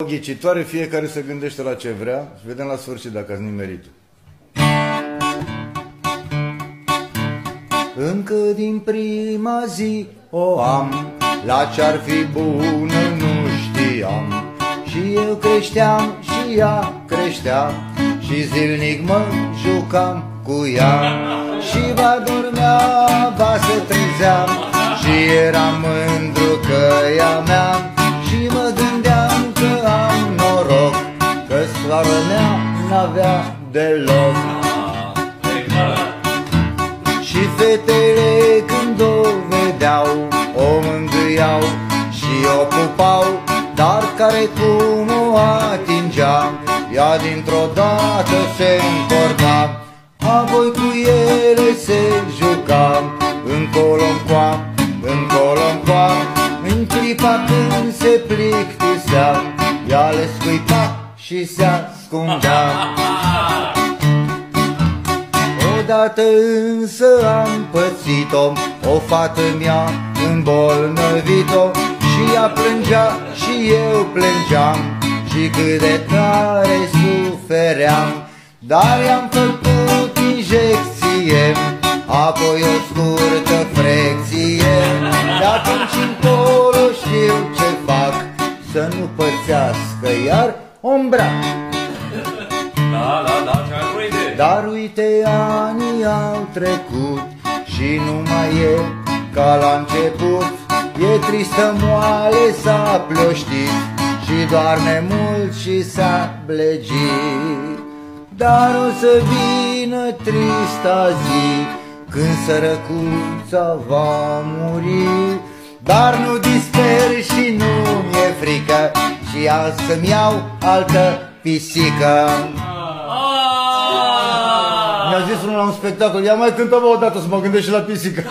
ghicitoare, fiecare se gândește la ce vrea și vedem la sfârșit dacă ați nimerit. Încă din prima zi o am, la ce-ar fi bună nu știam. Și eu creșteam și ea creștea, și zilnic mă jucam cu ea. Și ba dormea, ba se trezeam, și eram mândru că ea mea. Și mă gândeam că am noroc, că soară mea n-avea deloc. Și fetele când o vedeau, o mângâiau și o pupau, dar care cum o atingea, ea dintr-o dată se încorda. Apoi cu ele se juca, încolo-ncoa, încolo-ncoa. În clipa când se plictisea, ea le scuipa și se ascundea. Odată însă am pățit-o, o fată mi-a îmbolnăvit-o. Și ea plângea și eu plângeam, și cât de tare sufeream. Dar i-am făcut injecție, apoi o scurtă frecție. De atunci încolo știu ce fac, să nu pățească iar o-mbrac. Dar uite, anii au trecut și nu mai e ca la început. E tristă, moale, s-a plăștit și doarme mult și s-a blegit. Dar o să vină trista zi când sărăcuța va muri. Dar nu disper și nu mi-e frică, și azi să-mi iau altă pisică. Mi-a zis unul la un spectacol, ia mai cântă-mă odată să mă gândesc și la pisică.